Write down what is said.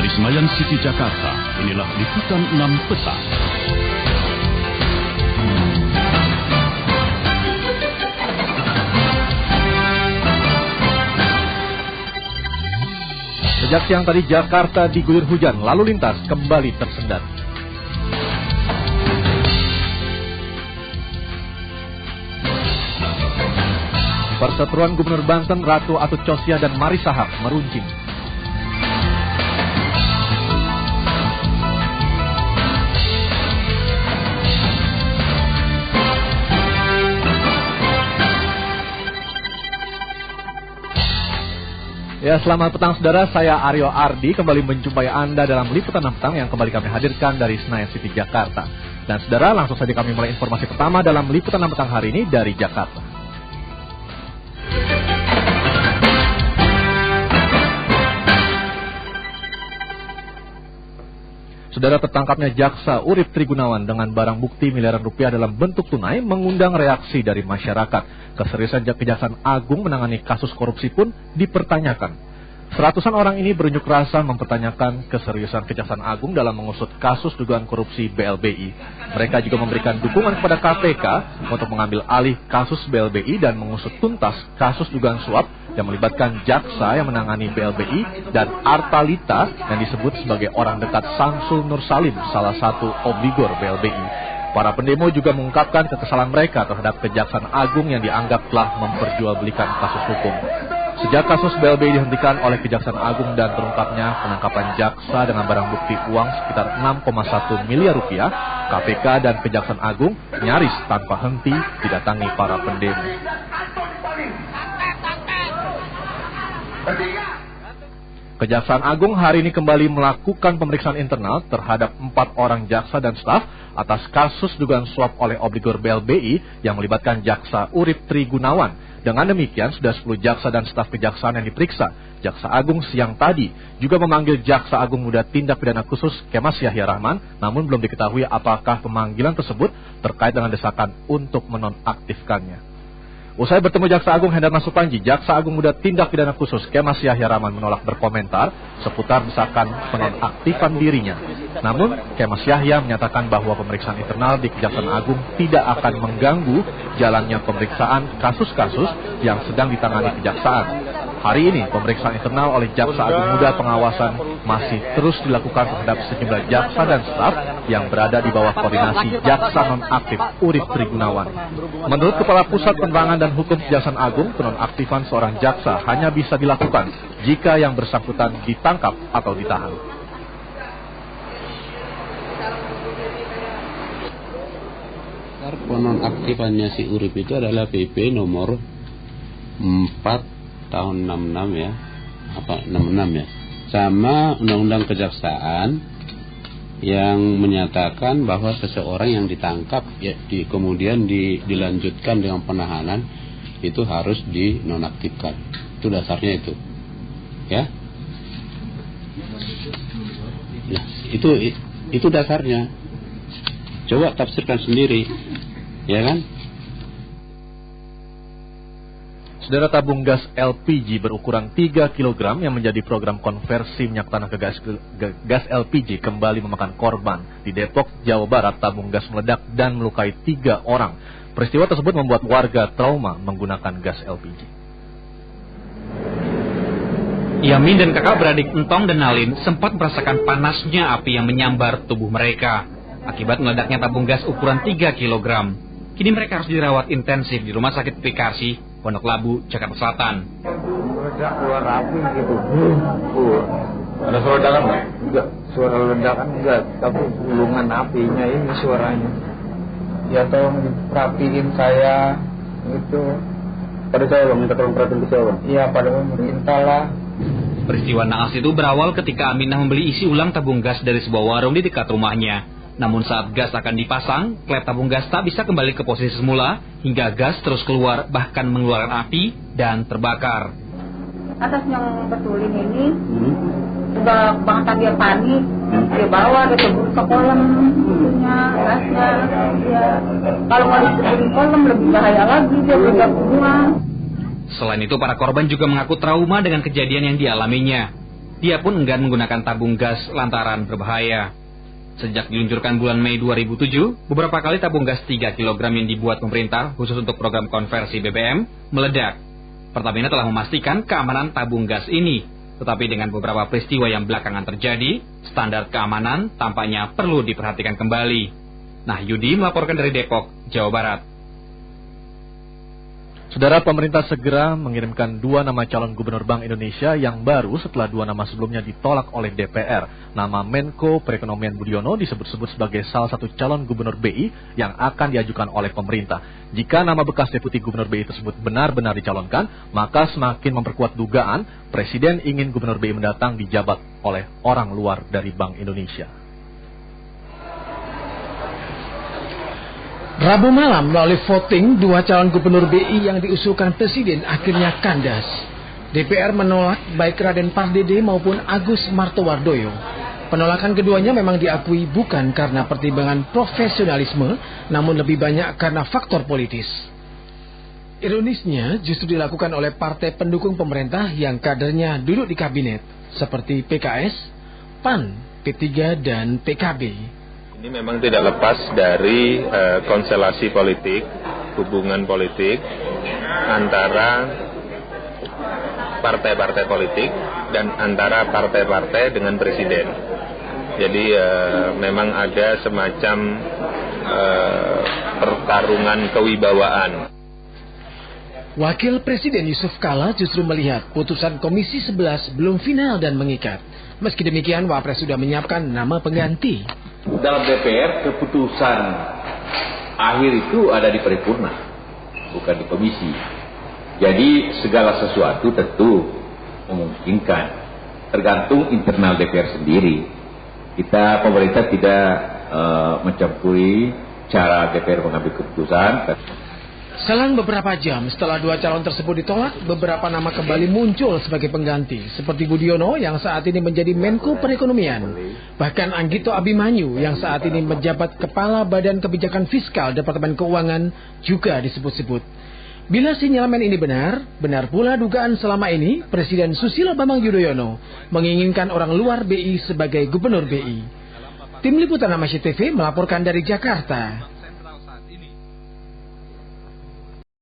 Dari Senayan City, Jakarta, inilah Liputan 6 Petang. Sejak siang tadi Jakarta diguyur hujan, lalu lintas kembali tersendat. Perseteruan Gubernur Banten Ratu Atut Cosia dan Marissa Haque meruncing. Ya, selamat petang saudara, saya Aryo Ardi kembali menjumpai Anda dalam Liputan 6 Petang yang kembali kami hadirkan dari Senayan City, Jakarta. Dan saudara, langsung saja kami mulai informasi pertama dalam Liputan 6 Petang hari ini dari Jakarta. Saudara, tertangkapnya Jaksa Urip Trigunawan dengan barang bukti miliaran rupiah dalam bentuk tunai mengundang reaksi dari masyarakat. Keseriusan Kejaksaan Agung menangani kasus korupsi pun dipertanyakan. Seratusan orang ini berunjuk rasa mempertanyakan keseriusan Kejaksaan Agung dalam mengusut kasus dugaan korupsi BLBI. Mereka juga memberikan dukungan kepada KPK untuk mengambil alih kasus BLBI dan mengusut tuntas kasus dugaan suap yang melibatkan jaksa yang menangani BLBI dan Artalita yang disebut sebagai orang dekat Samsul Nur Salim, salah satu obligor BLBI. Para pendemo juga mengungkapkan kekesalan mereka terhadap Kejaksaan Agung yang dianggap telah memperjualbelikan kasus hukum. Sejak kasus BLBI dihentikan oleh Kejaksaan Agung dan terungkapnya penangkapan jaksa dengan barang bukti uang sekitar 6,1 miliar rupiah, KPK dan Kejaksaan Agung nyaris tanpa henti didatangi para pendemo. Kejaksaan Agung hari ini kembali melakukan pemeriksaan internal terhadap 4 orang jaksa dan staf atas kasus dugaan suap oleh obligor BLBI yang melibatkan Jaksa Urip Trigunawan. Dengan demikian, sudah 10 jaksa dan staf kejaksaan yang diperiksa. Jaksa Agung siang tadi juga memanggil Jaksa Agung Muda Tindak Pidana Khusus Kemas Yahya Rahman, namun belum diketahui apakah pemanggilan tersebut terkait dengan desakan untuk menonaktifkannya. Usai bertemu Jaksa Agung Hendarman Supanji, Jaksa Agung Muda Tindak Pidana Khusus Kemas Yahya Rahman menolak berkomentar seputar desakan penonaktifan dirinya. Namun, Kemas Yahya menyatakan bahwa pemeriksaan internal di Kejaksaan Agung tidak akan mengganggu jalannya pemeriksaan kasus-kasus yang sedang ditangani Kejaksaan. Hari ini, pemeriksaan internal oleh Jaksa Agung Muda Pengawasan masih terus dilakukan terhadap sejumlah jaksa dan staf yang berada di bawah koordinasi Jaksa Nonaktif Urip Trigunawan. Menurut Kepala Pusat Penerangan dan Hukum Kejaksaan Agung, penonaktifan seorang jaksa hanya bisa dilakukan jika yang bersangkutan ditangkap atau ditahan. Penonaktifannya si Urip itu adalah PP nomor 4 tahun 66 ya, 66 ya, sama Undang-Undang Kejaksaan yang menyatakan bahwa seseorang yang ditangkap ya, kemudian dilanjutkan dengan penahanan itu harus dinonaktifkan. Itu dasarnya itu, ya. Nah, itu dasarnya. Coba tafsirkan sendiri, ya kan? Saudara, tabung gas LPG berukuran 3 kg yang menjadi program konversi minyak tanah ke gas LPG kembali memakan korban. Di Depok, Jawa Barat, tabung gas meledak dan melukai 3 orang. Peristiwa tersebut membuat warga trauma menggunakan gas LPG. Yamin dan kakak beradik Entong dan Nalin sempat merasakan panasnya api yang menyambar tubuh mereka akibat meledaknya tabung gas ukuran 3 kg. Kini mereka harus dirawat intensif di Rumah Sakit Bekasi, Pondok Labu, Jakarta Selatan. Meledak keluar api gitu. Ada suara ledakan nggak? Enggak, suara ledakan enggak, tapi gulungan apinya ini suaranya. Ya tolong diperapiin saya, gitu. Pada saya minta tolong perhatiin ke siapa? Iya, pada pemerintah lah. Peristiwa naas itu berawal ketika Aminah membeli isi ulang tabung gas dari sebuah warung di dekat rumahnya. Namun saat gas akan dipasang, klep tabung gas tak bisa kembali ke posisi semula, hingga gas terus keluar bahkan mengeluarkan api dan terbakar. Atas yang betulin ini, udah bangsa dia panik, dia bawa, dia tebur ke kolam, gasnya. Ya. Kalau mau diteburin kolam lebih bahaya lagi, dia udah buang. Selain itu, para korban juga mengaku trauma dengan kejadian yang dialaminya. Dia pun enggan menggunakan tabung gas lantaran berbahaya. Sejak diluncurkan bulan Mei 2007, beberapa kali tabung gas 3 kg yang dibuat pemerintah khusus untuk program konversi BBM meledak. Pertamina telah memastikan keamanan tabung gas ini, tetapi dengan beberapa peristiwa yang belakangan terjadi, standar keamanan tampaknya perlu diperhatikan kembali. Nah, Yudi melaporkan dari Depok, Jawa Barat. Saudara, pemerintah segera mengirimkan 2 nama calon gubernur Bank Indonesia yang baru setelah 2 nama sebelumnya ditolak oleh DPR. Nama Menko Perekonomian Budiono disebut-sebut sebagai salah satu calon gubernur BI yang akan diajukan oleh pemerintah. Jika nama bekas deputi gubernur BI tersebut benar-benar dicalonkan, maka semakin memperkuat dugaan Presiden ingin gubernur BI mendatang dijabat oleh orang luar dari Bank Indonesia. Rabu malam melalui voting 2 calon gubernur BI yang diusulkan Presiden akhirnya kandas. DPR menolak baik Raden Pardede maupun Agus Martowardoyo. Penolakan keduanya memang diakui bukan karena pertimbangan profesionalisme, namun lebih banyak karena faktor politis. Ironisnya justru dilakukan oleh partai pendukung pemerintah yang kadernya duduk di kabinet, seperti PKS, PAN, P3, dan PKB. Ini memang tidak lepas dari konstelasi politik, hubungan politik antara partai-partai politik dan antara partai-partai dengan presiden. Jadi memang ada semacam pertarungan kewibawaan. Wakil Presiden Yusuf Kala justru melihat putusan Komisi 11 belum final dan mengikat. Meski demikian, Wapres sudah menyiapkan nama pengganti. Dalam DPR, keputusan akhir itu ada di paripurna, bukan di komisi. Jadi segala sesuatu tentu memungkinkan, tergantung internal DPR sendiri. Kita pemerintah tidak mencampuri cara DPR mengambil keputusan. Selang beberapa jam setelah 2 calon tersebut ditolak, beberapa nama kembali muncul sebagai pengganti, seperti Budiono yang saat ini menjadi Menko Perekonomian. Bahkan Anggito Abimanyu yang saat ini menjabat Kepala Badan Kebijakan Fiskal Departemen Keuangan juga disebut-sebut. Bila sinyalemen ini benar pula dugaan selama ini Presiden Susilo Bambang Yudhoyono menginginkan orang luar BI sebagai Gubernur BI. Tim Liputan Amasya TV melaporkan dari Jakarta.